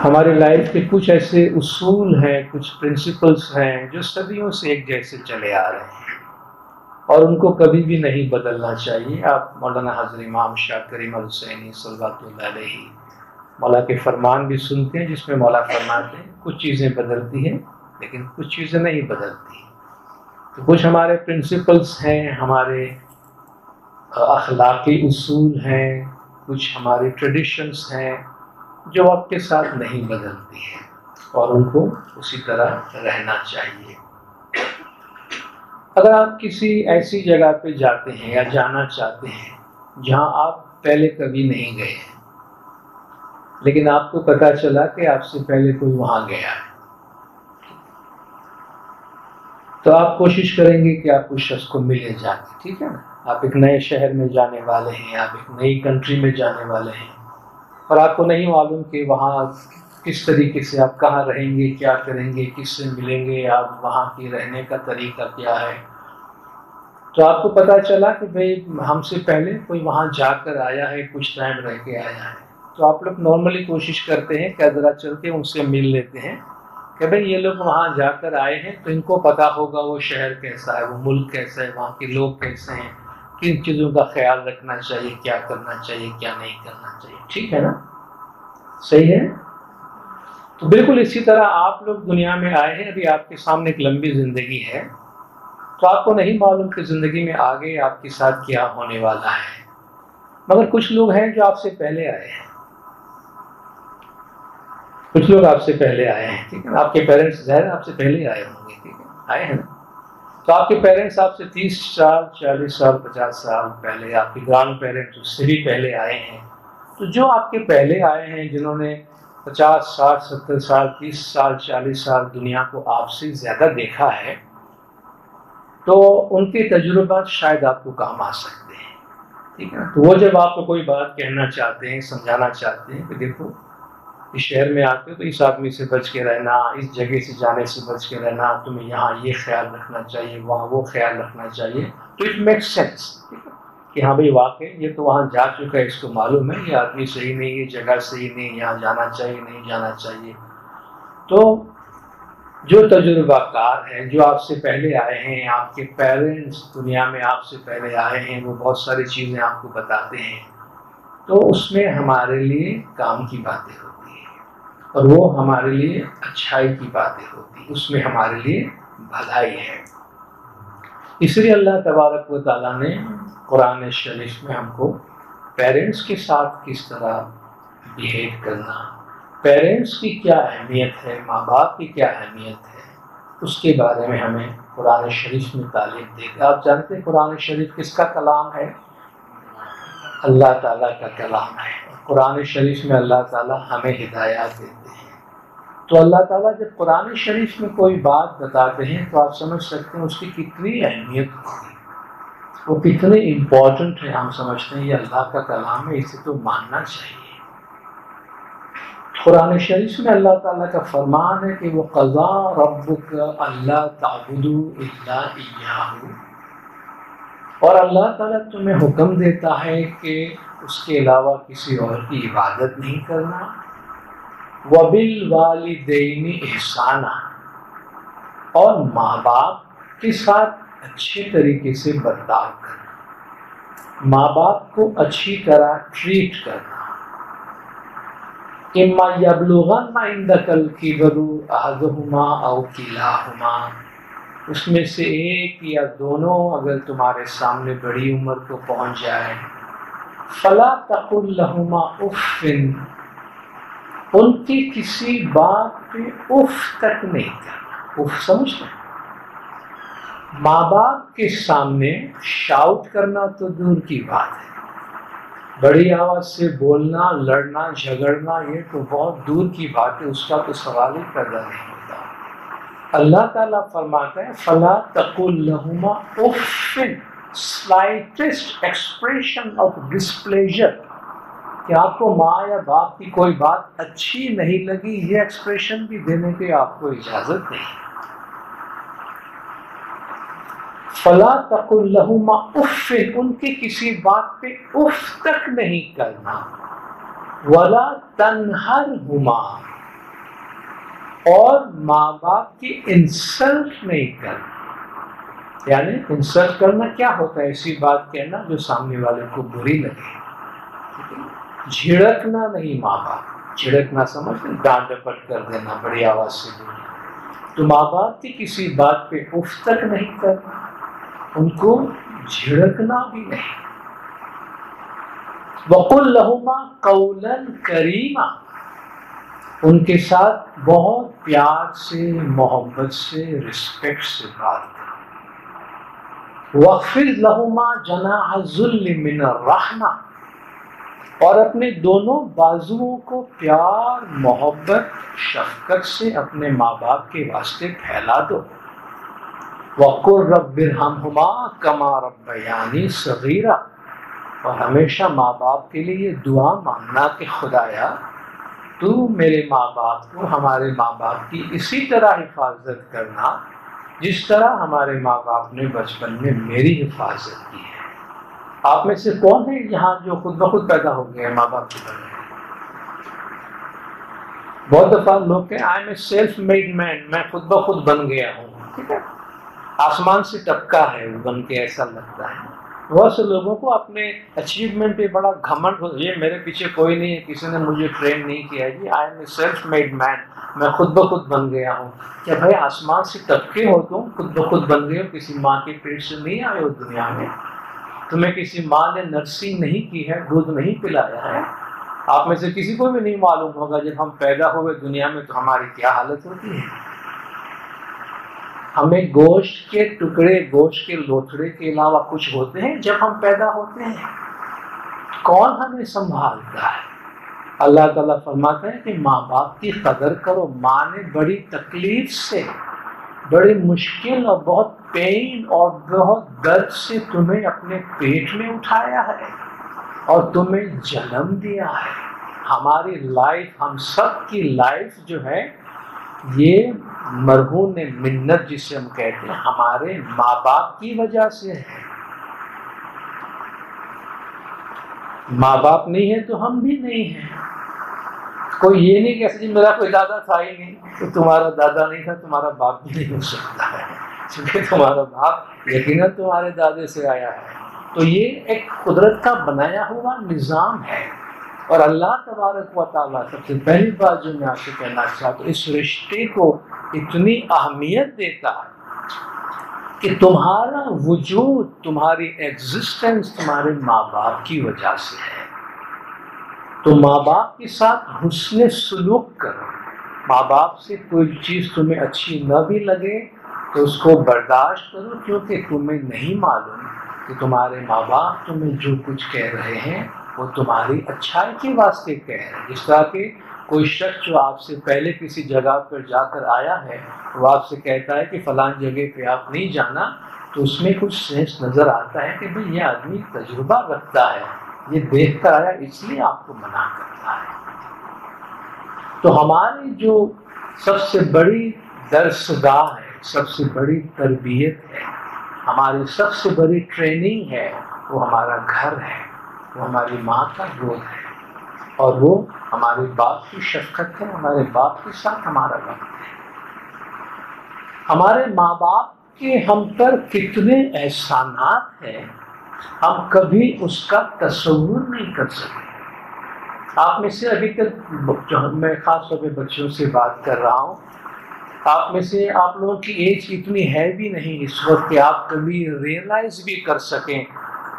ہمارے لائف کے کچھ ایسے اصول ہیں، کچھ پرنسپلس ہیں جو صدیوں سے ایک جیسے چلے آ رہے ہیں اور ان کو کبھی بھی نہیں بدلنا چاہیے۔ آپ مولانا حضرت امام شاہ کریم الحسینی صلوات اللہ علیہ مولا کے فرمان بھی سنتے ہیں، جس میں مولا فرماتے ہیں کچھ چیزیں بدلتی ہیں لیکن کچھ چیزیں نہیں بدلتی۔ تو کچھ ہمارے پرنسپلس ہیں، ہمارے اخلاقی اصول ہیں، کچھ ہماری ٹریڈیشنس ہیں جو وقت کے ساتھ نہیں بدلتی ہیں اور ان کو اسی طرح رہنا چاہیے۔ اگر آپ کسی ایسی جگہ پہ جاتے ہیں یا جانا چاہتے ہیں جہاں آپ پہلے کبھی نہیں گئے ہیں لیکن آپ کو پتہ چلا کہ آپ سے پہلے کوئی وہاں گیا ہے، تو آپ کوشش کریں گے کہ آپ اس شخص کو ملے جا کے، ٹھیک ہے نا؟ آپ ایک نئے شہر میں جانے والے ہیں، آپ ایک نئی کنٹری میں جانے والے ہیں اور آپ کو نہیں معلوم کہ وہاں کس طریقے سے آپ کہاں رہیں گے، کیا کریں گے، کس سے ملیں گے، آپ وہاں کی رہنے کا طریقہ کیا ہے۔ تو آپ کو پتہ چلا کہ بھئی ہم سے پہلے کوئی وہاں جا کر آیا ہے، کچھ ٹائم رہ کے آیا ہے، تو آپ لوگ نارملی کوشش کرتے ہیں کہ ذرا چل کے ان سے مل لیتے ہیں کہ بھئی یہ لوگ وہاں جا کر آئے ہیں تو ان کو پتہ ہوگا وہ شہر کیسا ہے، وہ ملک کیسا ہے، وہاں کے لوگ کیسے ہیں، کن چیزوں کا خیال رکھنا چاہیے، کیا کرنا چاہیے، کیا نہیں کرنا چاہیے، ٹھیک ہے نا؟ صحیح ہے؟ تو بالکل اسی طرح آپ لوگ دنیا میں آئے ہیں، ابھی آپ کے سامنے ایک لمبی زندگی ہے، تو آپ کو نہیں معلوم کہ زندگی میں آگے آپ کے ساتھ کیا ہونے والا ہے، مگر کچھ لوگ ہیں جو آپ سے پہلے آئے ہیں، کچھ لوگ آپ سے پہلے آئے ہیں، ٹھیک ہے نا؟ آپ کے پیرنٹس ظاہر آپ سے پہلے آئے ہوں گے، ٹھیک ہے، آئے ہیں نا؟ تو آپ کے پیرنٹس آپ سے 30 سال 40 سال 50 سال پہلے، آپ کے گرانڈ پیرنٹس اس سے بھی پہلے آئے ہیں۔ تو جو آپ کے پہلے آئے ہیں، جنہوں نے 50 60 70 سال 30 سال 40 سال دنیا کو آپ سے زیادہ دیکھا ہے، تو ان کے تجربات شاید آپ کو کام آ سکتے ہیں، ٹھیک ہے نا؟ تو وہ جب آپ کو کوئی بات کہنا چاہتے ہیں، سمجھانا چاہتے ہیں کہ دیکھو اس شہر میں آتے ہو تو اس آدمی سے بچ کے رہنا، اس جگہ سے جانے سے بچ کے رہنا، تمہیں یہاں یہ خیال رکھنا چاہیے، وہاں وہ خیال رکھنا چاہیے، تو اٹ میک سینس کہ ہاں بھئی واقعی یہ تو وہاں جا چکا ہے، اس کو معلوم ہے یہ آدمی صحیح نہیں، یہ جگہ صحیح نہیں، یہاں جانا چاہیے نہیں جانا چاہیے۔ تو جو تجربہ کار ہیں، جو آپ سے پہلے آئے ہیں، آپ کے پیرنٹس دنیا میں آپ سے پہلے آئے ہیں، وہ بہت ساری چیزیں آپ کو بتاتے ہیں، تو اس میں ہمارے لیے کام کی باتیں ہوتی ہیں اور وہ ہمارے لیے اچھائی کی باتیں ہوتی ہیں، اس میں ہمارے لیے بھلائی ہے۔ اس لیے اللہ تبارک و تعالیٰ نے قرآن شریف میں ہم کو پیرنٹس کے ساتھ کس طرح بیہیو کرنا، پیرنٹس کی کیا اہمیت ہے، ماں باپ کی کیا اہمیت ہے، اس کے بارے میں ہمیں قرآن شریف میں تعلیم دے گا۔ آپ جانتے ہیں قرآن شریف کس کا کلام ہے؟ اللہ تعالیٰ کا کلام ہے۔ قرآن شریف میں اللہ تعالیٰ ہمیں ہدایات دیتے ہیں، تو اللہ تعالیٰ جب قرآن شریف میں کوئی بات بتاتے ہیں تو آپ سمجھ سکتے ہیں اس کی کتنی اہمیت ہوگی، وہ کتنے امپورٹنٹ ہے۔ ہم سمجھتے ہیں یہ اللہ کا کلام ہے، اسے تو ماننا چاہیے۔ قرآن شریف میں اللہ تعالیٰ کا فرمان ہے کہ وہ قضا ربک اللہ تعبدوا الا ایہ، اور اللہ تعالیٰ تمہیں حکم دیتا ہے کہ اس کے علاوہ کسی اور کی عبادت نہیں کرنا، وَبِالْوَالِدَيْنِ إِحْسَانًا، اور ماں باپ کے ساتھ اچھے طریقے سے برتاؤ کرنا، ماں باپ کو اچھی طرح ٹریٹ کرنا۔ إِمَّا يَبْلُغَنَّ عِندَكَ الْكِبَرُ أَحَدُهُمَا أَوْ كِلَاهُمَا، اس میں سے ایک یا دونوں اگر تمہارے سامنے بڑی عمر کو پہنچ جائے، فَلَا تَقُلْ لَهُمَا أُفٍّ، ان کی کسی بات پہ اف تک نہیں کرنا۔ اف سمجھتے ہیں؟ ماں باپ کے سامنے شاؤٹ کرنا تو دور کی بات ہے، بڑی آواز سے بولنا، لڑنا، جھگڑنا، یہ تو بہت دور کی بات ہے، اس کا تو سوال ہی پیدا نہیں ہوتا۔ اللہ تعالیٰ فرماتا ہے فَلَا تَقُلْ لَهُمَا أُفٍّ، slightest expression of displeasure، کہ آپ کو ماں یا باپ کی کوئی بات اچھی نہیں لگی، یہ ایکسپریشن بھی دینے کی آپ کو اجازت نہیں۔ فَلَا تَقُلْ لَهُمَا أُفٍّ، ان کی کسی بات پہ اف تک نہیں کرنا، وَلَا تَنْهَرْهُمَا، اور ماں باپ کی انسلٹ نہیں کرنا. یعنی انسلٹ کرنا کیا ہوتا ہے؟ ایسی بات کہنا جو سامنے والے کو بری لگے. جھڑکنا نہیں ماں باپ. جھڑکنا سمجھ لیں، ڈانٹ ڈپٹ کر دینا، بڑی آواز سے بولنا. تو ماں باپ کی کسی بات پہ اف تک نہیں کرنا، ان کو جھڑکنا بھی نہیں. وَقُلْ لَهُمَا قَوْلًا كَرِيمًا، ان کے ساتھ بہت پیار سے، محبت سے، رسپیکٹ سے بات کرو. وَاخْفِضْ لَهُمَا جَنَاحَ الذُّلِّ مِنَ الرَّحْمَةِ، اور اپنے دونوں بازوؤں کو پیار، محبت، شفقت سے اپنے ماں باپ کے واسطے پھیلا دو. وَقُلْ رَبِّ ارْحَمْهُمَا كَمَا رَبَّيَانِي صَغِيرًا، اور ہمیشہ ماں باپ کے لیے یہ دعا مانگنا کہ خدایا تو میرے ماں باپ کو، ہمارے ماں باپ کی اسی طرح حفاظت کرنا جس طرح ہمارے ماں باپ نے بچپن میں میری حفاظت کی ہے. آپ میں سے کون ہے یہاں جو خود بخود پیدا ہو گئے ہیں ماں باپ کے بغیر؟ بہت دفعہ لوگ کہیں I am a self made man, میں خود بخود بن گیا ہوں. ٹھیک ہے، آسمان سے ٹپکا ہے وہ بن کے، ایسا لگتا ہے. بہت سے لوگوں کو اپنے اچیومنٹ پہ بڑا گھمنڈ ہو، یہ میرے پیچھے کوئی نہیں ہے، کسی نے مجھے ٹرین نہیں کیا. جی I am a self made man, میں خود بخود بن گیا ہوں. کیا بھائی آسمان سے ٹپکے ہو تم؟ خود بخود بن گئے ہو؟ کسی ماں کے پیٹ سے نہیں آئے ہو دنیا میں؟ تمہیں کسی ماں نے نرسنگ نہیں کی ہے، دودھ نہیں پلایا ہے؟ آپ میں سے کسی کو بھی نہیں معلوم ہوگا جب ہم پیدا ہوئے دنیا میں تو ہماری کیا حالت ہوتی ہے. ہمیں گوشت کے ٹکڑے، گوشت کے لوتھڑے کے علاوہ کچھ ہوتے ہیں جب ہم پیدا ہوتے ہیں؟ کون ہمیں سنبھالتا ہے؟ اللہ تعالیٰ فرماتا ہے کہ ماں باپ کی قدر کرو. ماں نے بڑی تکلیف سے، بڑی مشکل اور بہت پین اور بہت درد سے تمہیں اپنے پیٹ میں اٹھایا ہے اور تمہیں جنم دیا ہے. ہماری لائف، ہم سب کی لائف جو ہے یہ مرہون منت جسے ہم کہتے ہیں، ہمارے ماں باپ کی وجہ سے ہے. ماں باپ نہیں ہے تو ہم بھی نہیں ہیں. کوئی یہ نہیں کہہ سکتا میرا کوئی دادا تھا ہی نہیں، تو تمہارا دادا نہیں تھا تمہارا باپ بھی نہیں ہو سکتا ہے، کیونکہ تمہارا باپ یقیناً تمہارے دادے سے آیا ہے. تو یہ ایک قدرت کا بنایا ہوا نظام ہے. اور اللہ تبارک و تعالیٰ سب سے پہلی بات جو میں آپ سے کہنا چاہتا ہوں، اس رشتے کو اتنی اہمیت دیتا ہے کہ تمہارا وجود، تمہاری ایگزسٹنس تمہارے ماں باپ کی وجہ سے ہے. تو ماں باپ کے ساتھ حسن سلوک کرو. ماں باپ سے کوئی چیز تمہیں اچھی نہ بھی لگے تو اس کو برداشت کرو، کیونکہ تمہیں نہیں معلوم کہ تمہارے ماں باپ تمہیں جو کچھ کہہ رہے ہیں وہ تمہاری اچھائی کے واسطے کہہ رہے ہیں. جس طرح کہ کوئی شخص جو آپ سے پہلے کسی جگہ پر جا کر آیا ہے، وہ آپ سے کہتا ہے کہ فلاں جگہ پہ آپ نہیں جانا، تو اس میں کچھ سینس نظر آتا ہے کہ بھئی یہ آدمی تجربہ رکھتا ہے، یہ دیکھ کر آیا اس لیے آپ کو منع کرتا ہے. تو ہماری جو سب سے بڑی درسگاہ ہے، سب سے بڑی تربیت ہے، ہماری سب سے بڑی ٹریننگ ہے، وہ ہمارا گھر ہے، وہ ہماری ماں کا گود ہے، اور وہ ہمارے باپ کی شفقت ہے، ہمارے باپ کے ساتھ ہمارا وقت ہے. ہمارے ماں باپ کے ہم پر کتنے احسانات ہیں ہم کبھی اس کا تصور نہیں کر سکتے. آپ میں سے ابھی تک میں خاص طور پہ بچوں سے بات کر رہا ہوں، آپ میں سے آپ لوگوں کی ایج اتنی ہے بھی نہیں اس وقت کہ آپ کبھی ریئلائز بھی کر سکیں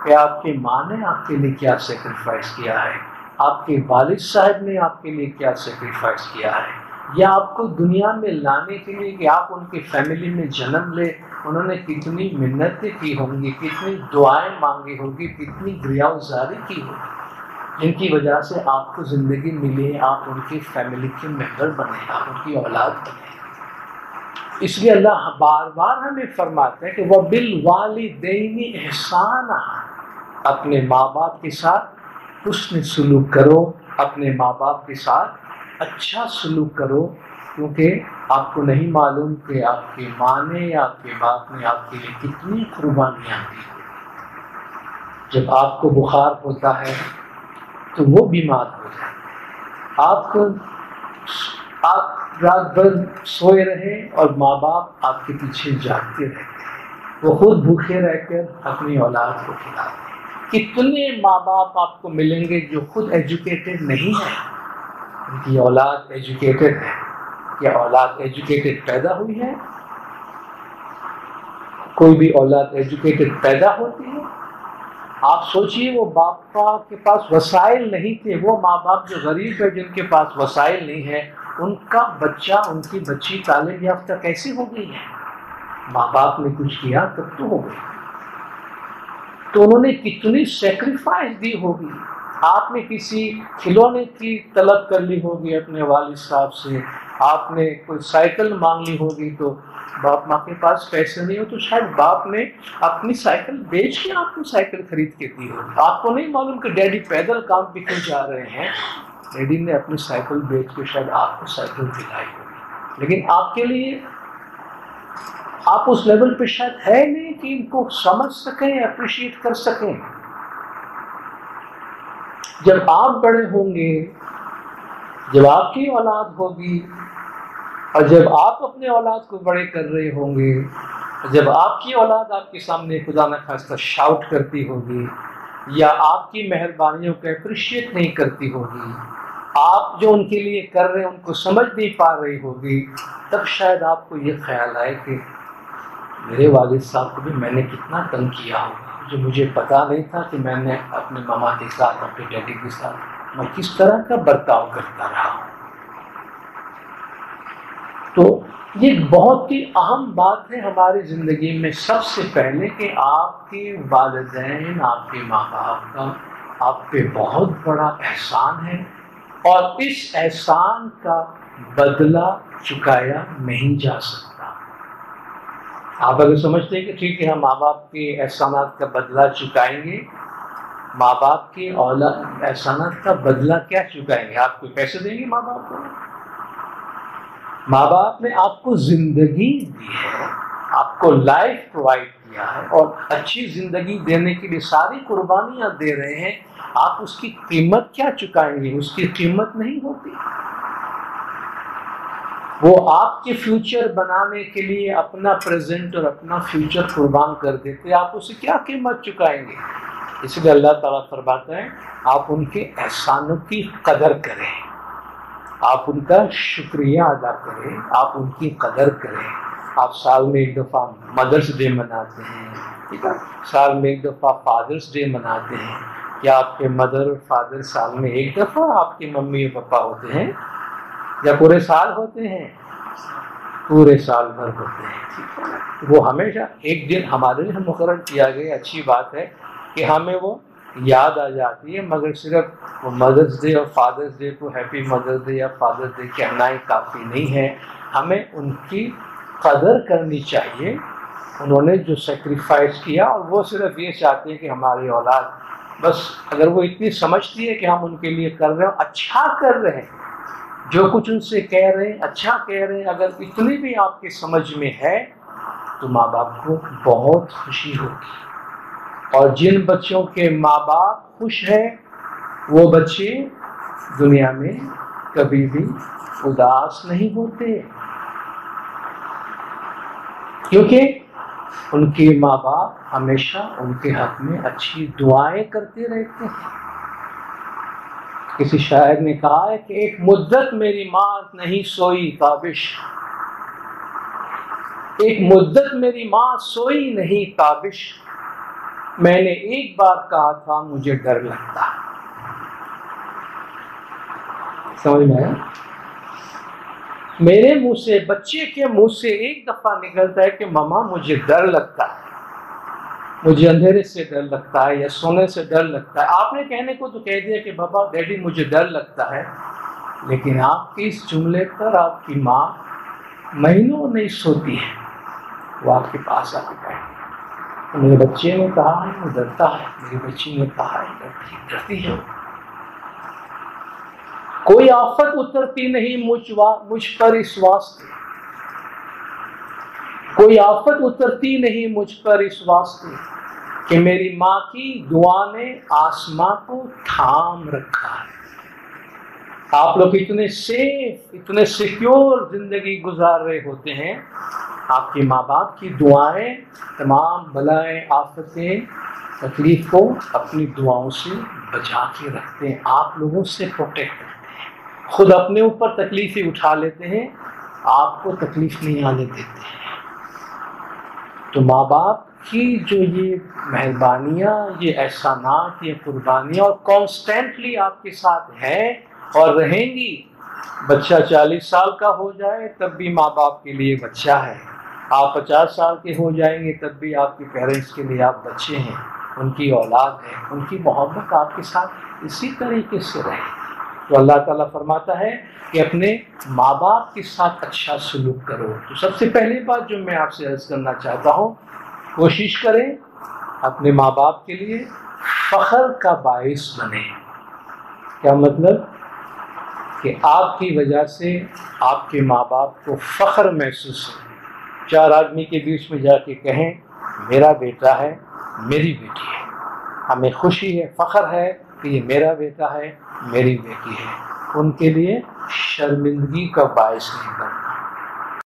کہ آپ کی ماں نے آپ کے لیے کیا سیکریفائس کیا ہے، آپ کے والد صاحب نے آپ کے لیے کیا سیکریفائس کیا ہے، یا آپ کو دنیا میں لانے کے لیے کہ آپ ان کی فیملی میں جنم لے انہوں نے کتنی محنتیں کی ہوں گی، کتنی دعائیں مانگی ہوگی، کتنی گریازاری کی ہوگی، جن کی وجہ سے آپ کو زندگی ملی ہے، آپ ان کی فیملی کے ممبر بنے، آپ ان کی اولاد بنے. اس لیے اللہ بار بار ہمیں فرماتے ہیں کہ وَبِالْوَالِدَيْنِ إِحْسَانًا، اپنے ماں باپ کے ساتھ حسن سلوک کرو، اپنے ماں باپ کے ساتھ اچھا سلوک کرو، کیونکہ آپ کو نہیں معلوم کہ آپ کی ماں نے یا آپ کے باپ نے آپ کے لیے کتنی قربانیاں دی. جب آپ کو بخار ہوتا ہے تو وہ بیمار ہو جائے، آپ رات بھر سوئے رہے اور ماں باپ آپ کے پیچھے جاگتے رہتے، وہ خود بھوکے رہ کر اپنی اولاد کو کھلاتے۔ کتنے ماں باپ آپ کو ملیں گے جو خود ایجوکیٹڈ نہیں ہیں، ان کی اولاد ایجوکیٹڈ ہے؟ کیا اولاد ایجوکیٹڈ پیدا ہوئی ہے؟ کوئی بھی اولاد ایجوکیٹڈ پیدا ہوتی ہے؟ آپ سوچئے وہ باپ کے پاس وسائل نہیں تھے، وہ ماں باپ جو غریب ہے، جن کے پاس وسائل نہیں ہے، ان کا بچہ، ان کی بچی تعلیم یافتہ کیسے ہو گئی ہے؟ ماں باپ نے کچھ کیا تب تو ہو گئی۔ تو انہوں نے کتنی سیکریفائس دی ہوگی۔ آپ نے کسی کھلونے کی طلب کر لی ہوگی اپنے والد صاحب سے، آپ نے کوئی سائیکل مانگ لی ہوگی، تو باپ ماں کے پاس پیسے نہیں ہو تو شاید باپ نے اپنی سائیکل بیچ کے آپ کو سائیکل خرید کے دی ہوگی۔ آپ کو نہیں معلوم کہ ڈیڈی پیدل کام پہ کیوں جا رہے ہیں، ڈیڈی نے اپنی سائیکل بیچ کے شاید آپ کو سائیکل دلائی ہوگی۔ لیکن آپ کے لیے آپ اس لیول پہ شاید ہے نہیں کہ ان کو سمجھ سکیں، اپریشیٹ کر سکیں۔ جب آپ بڑے ہوں گے، جب آپ کی اولاد ہوگی، اور جب آپ اپنے اولاد کو بڑے کر رہے ہوں گے، جب آپ کی اولاد آپ کے سامنے خدا نخواستہ شاؤٹ کرتی ہوگی یا آپ کی مہربانیوں کو اپریشیٹ نہیں کرتی ہوگی، آپ جو ان کے لیے کر رہے ہیں ان کو سمجھ نہیں پا رہی ہوگی، تب شاید آپ کو یہ خیال آئے کہ میرے والد صاحب کو بھی میں نے کتنا تنگ کیا ہوگا، جو مجھے پتا نہیں تھا کہ میں نے اپنے ماما کے ساتھ، اپنے ڈیڈی کے ساتھ میں کس طرح کا برتاؤ کرتا رہا ہوں۔ تو یہ بہت ہی اہم بات ہے ہماری زندگی میں، سب سے پہلے کہ آپ کے والدین، آپ کے ماں باپ کا آپ پہ بہت بڑا احسان ہے، اور اس احسان کا بدلہ چکایا نہیں جا سکتا۔ آپ اگر سمجھتے ہیں کہ ٹھیک ہے ہم ماں باپ کے احسانات کا بدلہ چکائیں گے، ماں باپ کے احسانات کا بدلہ کیا چکائیں گے؟ آپ کو پیسے دیں گے ماں باپ کو؟ ماں باپ نے آپ کو زندگی دی ہے، آپ کو لائف پرووائڈ کیا ہے، اور اچھی زندگی دینے کے لیے ساری قربانیاں دے رہے ہیں، آپ اس کی قیمت کیا چکائیں گے؟ اس کی قیمت نہیں ہوتی۔ وہ آپ کے فیوچر بنانے کے لیے اپنا پریزنٹ اور اپنا فیوچر قربان کر دیتے، آپ اسے کیا قیمت چکائیں گے؟ اس لیے اللہ تعالیٰ فرماتا ہے آپ ان کے احسانوں کی قدر کریں، آپ ان کا شکریہ ادا کریں، آپ ان کی قدر کریں۔ آپ سال میں ایک دفعہ مدرس ڈے مناتے ہیں، ٹھیک ہے، سال میں ایک دفعہ فادرس ڈے مناتے ہیں، کیا آپ کے مدر اور فادر سال میں ایک دفعہ آپ کے ممی اور پپا ہوتے ہیں، یا پورے سال ہوتے ہیں؟ پورے سال بھر ہوتے ہیں۔ وہ ہمیشہ ایک دن ہمارے لیے مقرر کیا گیا، اچھی بات ہے کہ ہمیں وہ یاد آ جاتی ہے، مگر صرف وہ مدرس ڈے اور فادرس ڈے کو ہیپی مدرس ڈے یا فادرس ڈے کہنا ہی کافی نہیں ہے، ہمیں ان کی قدر کرنی چاہیے۔ انہوں نے جو سیکریفائس کیا، اور وہ صرف یہ چاہتے ہیں کہ ہماری اولاد، بس اگر وہ اتنی سمجھتی ہے کہ ہم ان کے لیے کر رہے ہیں، اچھا کر رہے ہیں، جو کچھ ان سے کہہ رہے ہیں اچھا کہہ رہے ہیں، اگر اتنی بھی آپ کی سمجھ میں ہے تو ماں باپ کو بہت خوشی ہوگی۔ اور جن بچوں کے ماں باپ خوش ہیں، وہ بچے دنیا میں کبھی بھی اداس نہیں ہوتے، کیونکہ ان کے ماں باپ ہمیشہ ان کے حق میں اچھی دعائیں کرتے رہتے ہیں۔ کسی شاعر نے کہا ہے کہ ایک مدت میری ماں نہیں سوئی تابش، ایک مدت میری ماں سوئی نہیں تابش، میں نے ایک بار کہا تھا مجھے ڈر لگتا ہے۔ سمجھ میں آیا؟ میرے منہ سے، بچے کے منہ سے ایک دفعہ نکلتا ہے کہ ماما مجھے ڈر لگتا ہے، مجھے اندھیرے سے ڈر لگتا ہے یا سونے سے ڈر لگتا ہے۔ آپ نے کہنے کو تو کہہ دیا کہ بابا ڈیڈی مجھے ڈر لگتا ہے، لیکن آپ کے اس جملے پر آپ کی ماں مہینوں نہیں سوتی ہے، وہ آپ کے پاس آ کے بیٹھتی، میرے بچے نے کہا ہے وہ ڈرتا ہے، میری بچی نے کہا ہے ڈرتی ہے۔ کوئی آفت اترتی نہیں مجھ پر اس واسطے، کوئی آفت اترتی نہیں مجھ پر اس واسطے کہ میری ماں کی دعا نے آسماں کو تھام رکھا ہے۔ آپ لوگ اتنے سیف، اتنے سیکیور زندگی گزار رہے ہوتے ہیں، آپ کے ماں باپ کی دعائیں تمام بلائیں آفتیں تکلیف کو اپنی دعاؤں سے بچا کے رکھتے ہیں، آپ لوگوں سے پروٹیکٹ کرتے ہیں، خود اپنے اوپر تکلیفیں اٹھا لیتے ہیں، آپ کو تکلیف نہیں آنے دیتے ہیں۔ تو ماں باپ کی جو یہ مہربانیاں، یہ احسانات، یہ قربانیاں اور کانسٹینٹلی آپ کے ساتھ ہیں اور رہیں گی، بچہ 40 سال کا ہو جائے تب بھی ماں باپ کے لیے بچہ ہے، آپ 50 سال کے ہو جائیں گے تب بھی آپ کے پیرنٹس کے لیے آپ بچے ہیں، ان کی اولاد ہے، ان کی محبت آپ کے ساتھ اسی طریقے سے رہے۔ تو اللہ تعالیٰ فرماتا ہے کہ اپنے ماں باپ کے ساتھ اچھا سلوک کرو۔ تو سب سے پہلی بات جو میں آپ سے عرض کرنا چاہتا ہوں، کوشش کریں اپنے ماں باپ کے لیے فخر کا باعث بنیں۔ کیا مطلب؟ کہ آپ کی وجہ سے آپ کے ماں باپ کو فخر محسوس ہو، 4 آدمی کے بیچ میں جا کے کہیں میرا بیٹا ہے، میری بیٹی ہے، ہمیں خوشی ہے، فخر ہے کہ یہ میرا بیٹا ہے، میری بیٹی ہے، ان کے لیے شرمندگی کا باعث نہیں بنے۔